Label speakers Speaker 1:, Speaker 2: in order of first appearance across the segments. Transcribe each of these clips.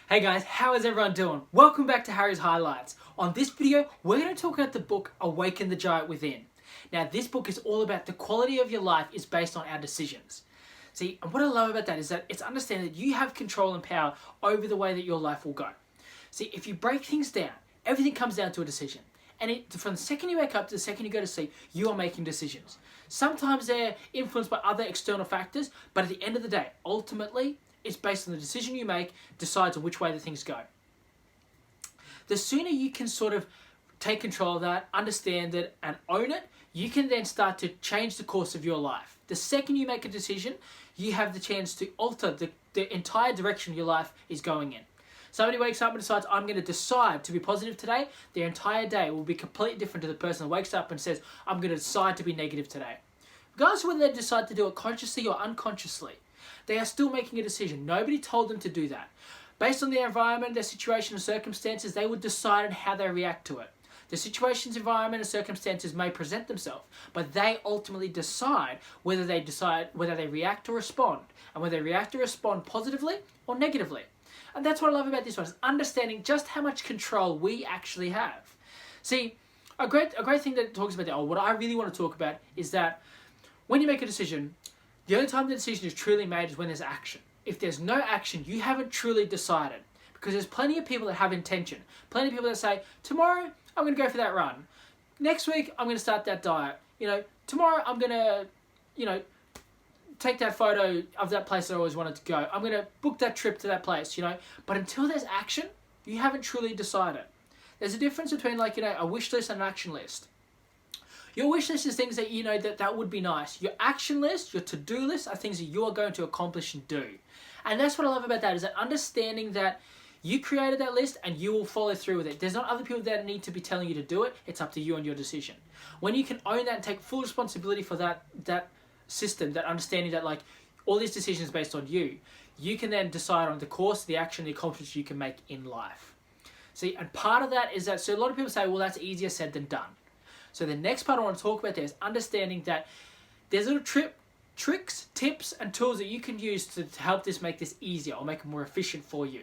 Speaker 1: Hey guys, how is everyone doing? Welcome back to Harry's Highlights. On this video, we're going to talk about the book Awaken the Giant Within. Now, this book is all about the quality of your life is based on our decisions. See, and what I love about that is that it's understanding that you have control and power over the way that your life will go. See, if you break things down, everything comes down to a decision. And from the second you wake up to the second you go to sleep, you are making decisions. Sometimes they're influenced by other external factors, but at the end of the day, ultimately, it's based on the decision you make, decides on which way the things go. The sooner you can sort of take control of that, understand it, and own it, you can then start to change the course of your life. The second you make a decision, you have the chance to alter the entire direction your life is going in. Somebody wakes up and decides, I'm going to decide to be positive today, their entire day will be completely different to the person that wakes up and says, I'm going to decide to be negative today. Regardless of whether they decide to do it consciously or unconsciously, they are still making a decision. Nobody told them to do that. Based on their environment, their situation and circumstances, they would decide on how they react to it. The situation's environment and circumstances may present themselves, but they ultimately decide whether they react or respond, and whether they react or respond positively or negatively. And that's what I love about this one, is understanding just how much control we actually have. See, a great thing that talks about that, or what I really want to talk about, is that when you make a decision, the only time the decision is truly made is when there's action. If there's no action, you haven't truly decided. Because there's plenty of people that have intention. Plenty of people that say, tomorrow I'm going to go for that run. Next week I'm going to start that diet. Tomorrow I'm going to, take that photo of that place that I always wanted to go. I'm going to book that trip to that place, But until there's action, you haven't truly decided. There's a difference between a wish list and an action list. Your wish list is things that you know that would be nice. Your action list, your to-do list are things that you are going to accomplish and do. And that's what I love about that, is that understanding that you created that list and you will follow through with it. There's not other people that need to be telling you to do it. It's up to you and your decision. When you can own that and take full responsibility for that system, that understanding that all these decisions based on you, you can then decide on the course, the action, the accomplishments you can make in life. See, and part of that is that, so a lot of people say, well, that's easier said than done. So the next part I want to talk about there is understanding that there's little tricks, tips, and tools that you can use to help make this easier or make it more efficient for you.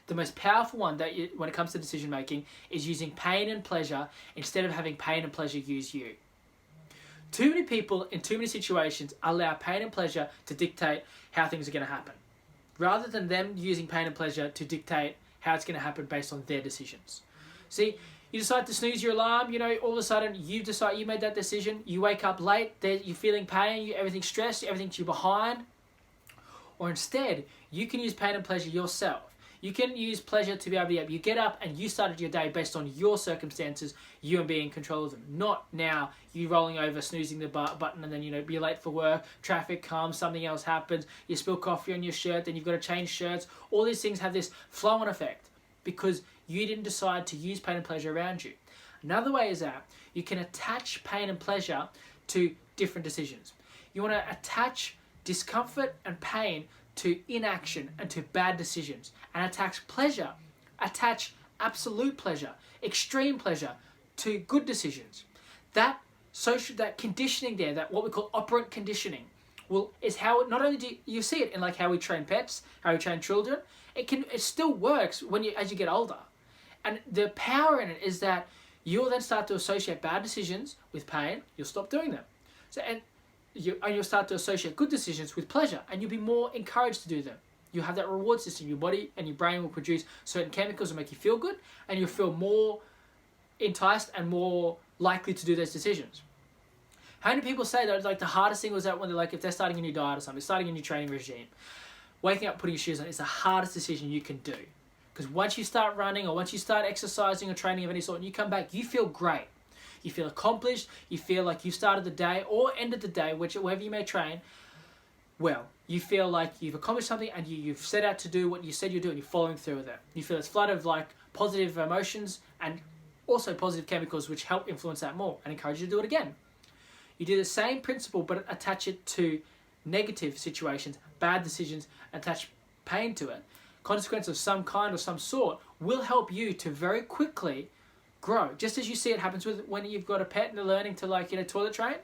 Speaker 1: The most powerful one when it comes to decision making is using pain and pleasure instead of having pain and pleasure use you. Too many people in too many situations allow pain and pleasure to dictate how things are going to happen, rather than them using pain and pleasure to dictate how it's going to happen based on their decisions. See, you decide to snooze your alarm, all of a sudden you made that decision, you wake up late, you're feeling pain, everything's stressed, everything's you're behind. Or instead, you can use pain and pleasure yourself. You can use pleasure to be able to you get up and you started your day based on your circumstances, you and being in control of them. Not now you rolling over, snoozing the button, and then you're late for work, traffic comes, something else happens, you spill coffee on your shirt, then you've got to change shirts. All these things have this flow-on effect because you didn't decide to use pain and pleasure around you. Another way is that you can attach pain and pleasure to different decisions. You want to attach discomfort and pain to inaction and to bad decisions, and attach absolute pleasure, extreme pleasure to good decisions. That conditioning there, that what we call operant conditioning, is how not only do you see it in how we train pets, how we train children, it still works as you get older. And the power in it is that you'll then start to associate bad decisions with pain. You'll stop doing them. You'll start to associate good decisions with pleasure, and you'll be more encouraged to do them. You'll have that reward system. Your body and your brain will produce certain chemicals that make you feel good, and you'll feel more enticed and more likely to do those decisions. How many people say that the hardest thing was that when if they're starting a new diet or something, starting a new training regime, waking up, putting your shoes on is the hardest decision you can do. Because once you start running or once you start exercising or training of any sort and you come back, you feel great. You feel accomplished. You feel like you started the day or ended the day, wherever you may train, well. You feel like you've accomplished something and you've set out to do what you said you'd do and you're following through with it. You feel this flood of positive emotions and also positive chemicals which help influence that more and encourage you to do it again. You do the same principle but attach it to negative situations, bad decisions, attach pain to it. Consequence of some kind or some sort will help you to very quickly grow. Just as you see it happens when you've got a pet and they're learning to toilet train,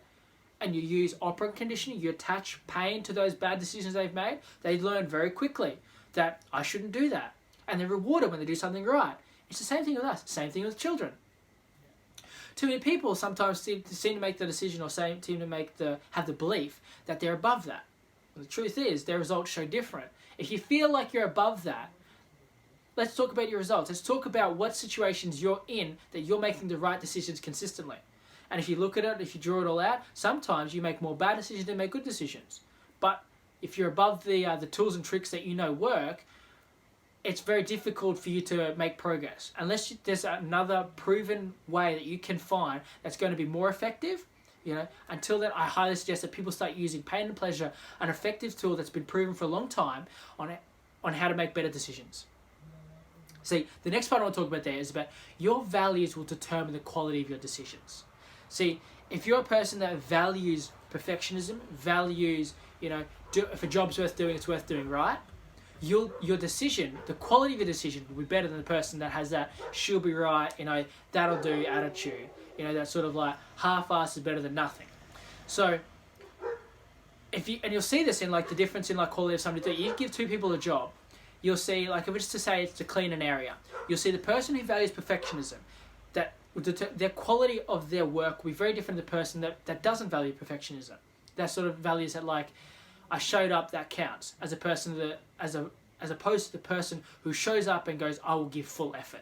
Speaker 1: and you use operant conditioning, you attach pain to those bad decisions they've made, they learn very quickly that I shouldn't do that. and they're rewarded when they do something right. It's the same thing with us, same thing with children. Too many people sometimes seem to make the decision or seem to have the belief that they're above that. And the truth is, their results show different. If you feel like you're above that, let's talk about your results. Let's talk about what situations you're in that you're making the right decisions consistently. And if you look at it, if you draw it all out, sometimes you make more bad decisions than make good decisions. But if you're above the tools and tricks that you know work, it's very difficult for you to make progress. Unless there's another proven way that you can find that's going to be more effective, until then, I highly suggest that people start using pain and pleasure, an effective tool that's been proven for a long time on how to make better decisions. See, the next part I want to talk about there is about your values will determine the quality of your decisions. See, if you're a person that values perfectionism, values, if a job's worth doing, it's worth doing right, your decision, the quality of your decision will be better than the person that has that she'll be right, that'll do attitude. That sort of like half-assed is better than nothing. So, you'll see this in like the difference in like quality of somebody. You give two people a job, you'll see, like if it's to say it's to clean an area, you'll see the person who values perfectionism, that their quality of their work will be very different than the person that doesn't value perfectionism. That sort of values that like, I showed up, that counts, as opposed to the person who shows up and goes, I will give full effort.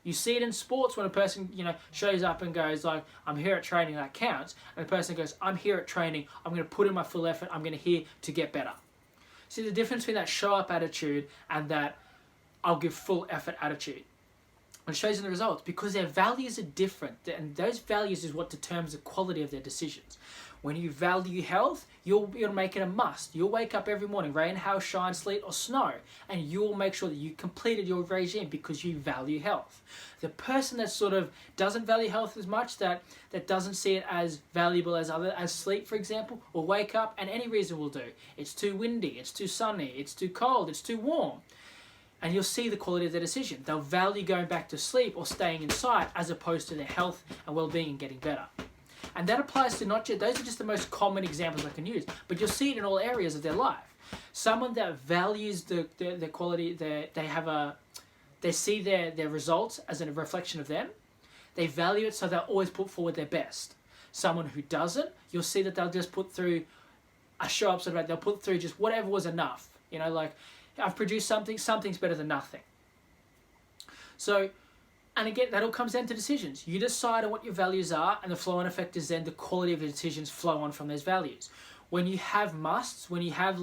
Speaker 1: You see it in sports when a person, shows up and goes like, I'm here at training, that counts. And the person goes, I'm here at training, I'm going to put in my full effort, I'm going to here to get better. See the difference between that show up attitude and that I'll give full effort attitude. It shows in the results because their values are different, and those values is what determines the quality of their decisions. When you value health, you'll make it a must. You'll wake up every morning, rain, hail, shine, sleet, or snow, and you'll make sure that you completed your regime because you value health. The person that sort of doesn't value health as much, that doesn't see it as valuable as sleep, for example, or wake up, and any reason will do. It's too windy, it's too sunny, it's too cold, it's too warm. And you'll see the quality of their decision. They'll value going back to sleep or staying inside as opposed to their health and well-being and getting better. And that applies to not just, those are just the most common examples I can use, but you'll see it in all areas of their life. Someone that values their quality, they see their results as a reflection of them. They value it, so they'll always put forward their best. Someone who doesn't, you'll see that they'll just put through a show up, they'll put through just whatever was enough. Like, I've produced something's better than nothing. So, and again, that all comes down to decisions. You decide on what your values are, and the flow-on effect is then the quality of your decisions flow on from those values. When you have musts, when you have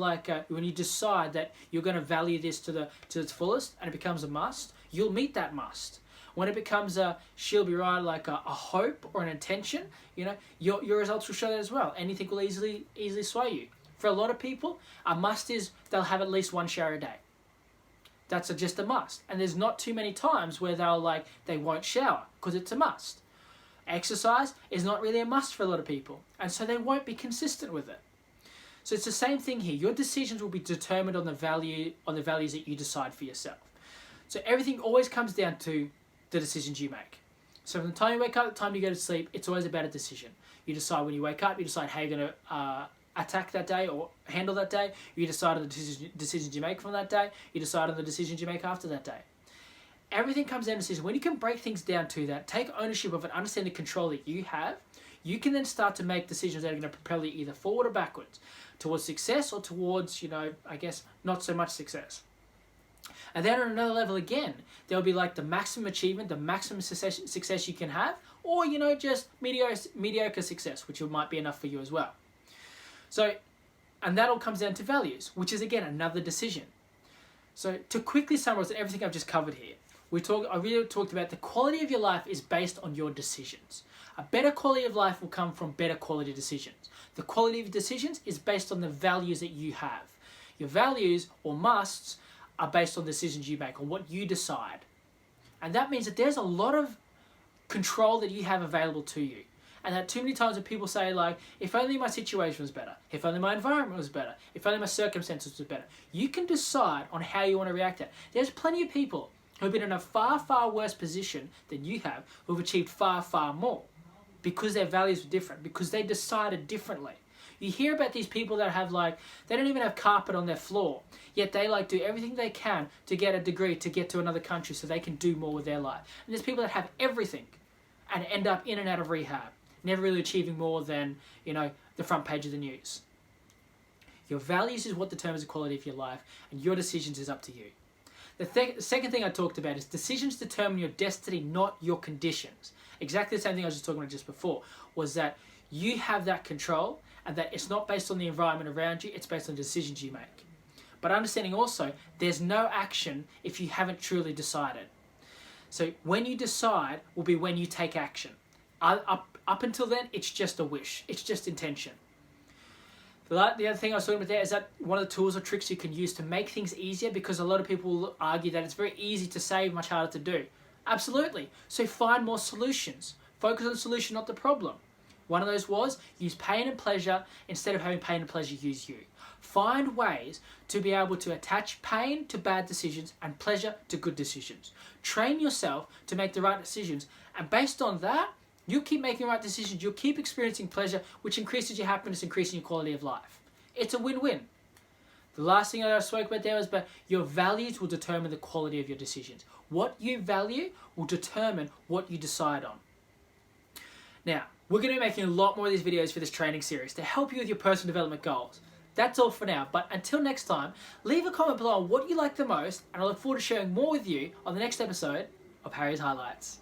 Speaker 1: when you decide that you're going to value this to its fullest, and it becomes a must, you'll meet that must. When it becomes she'll be right, like a hope or an intention, your results will show that as well. Anything will easily sway you. For a lot of people, a must is they'll have at least one shower a day. That's just a must. And there's not too many times where they won't shower because it's a must. Exercise is not really a must for a lot of people, and so they won't be consistent with it. So it's the same thing here. Your decisions will be determined on the values that you decide for yourself. So everything always comes down to the decisions you make. So from the time you wake up to the time you go to sleep, it's always about a decision. You decide when you wake up, you decide how you're going to attack that day or handle that day. You decide on the decisions you make from that day. You decide on the decisions you make after that day. Everything comes down to decisions. When you can break things down to that, take ownership of it, understand the control that you have, you can then start to make decisions that are going to propel you either forward or backwards, towards success or towards, not so much success. And then on another level again, there'll be like the maximum achievement, the maximum success you can have, or, just mediocre success, which might be enough for you as well. So, and that all comes down to values, which is again another decision. So to quickly summarize everything I've just covered here, I really talked about the quality of your life is based on your decisions. A better quality of life will come from better quality decisions. The quality of decisions is based on the values that you have. Your values or musts are based on decisions you make, on what you decide. And that means that there's a lot of control that you have available to you. And that too many times when people say if only my situation was better, if only my environment was better, if only my circumstances were better. You can decide on how you want to react to it. There's plenty of people who have been in a far, far worse position than you have, who have achieved far, far more because their values were different, because they decided differently. You hear about these people that have they don't even have carpet on their floor, yet they do everything they can to get a degree to get to another country so they can do more with their life. And there's people that have everything and end up in and out of rehab, never really achieving more than, the front page of the news. Your values is what determines the quality of your life, and your decisions is up to you. The second thing I talked about is decisions determine your destiny, not your conditions. Exactly the same thing I was just talking about just before, was that you have that control and that it's not based on the environment around you, it's based on the decisions you make. But understanding also, there's no action if you haven't truly decided. So when you decide will be when you take action. Up until then, it's just a wish. It's just intention. The other thing I was talking about there is that one of the tools or tricks you can use to make things easier, because a lot of people will argue that it's very easy to say, much harder to do. Absolutely. So find more solutions. Focus on the solution, not the problem. One of those was use pain and pleasure instead of having pain and pleasure use you. Find ways to be able to attach pain to bad decisions and pleasure to good decisions. Train yourself to make the right decisions, and based on that, you'll keep making the right decisions. You'll keep experiencing pleasure, which increases your happiness, increasing your quality of life. It's a win-win. The last thing that I spoke about there was about your values will determine the quality of your decisions. What you value will determine what you decide on. Now, we're going to be making a lot more of these videos for this training series to help you with your personal development goals. That's all for now, but until next time, leave a comment below on what you like the most, and I look forward to sharing more with you on the next episode of Harry's Highlights.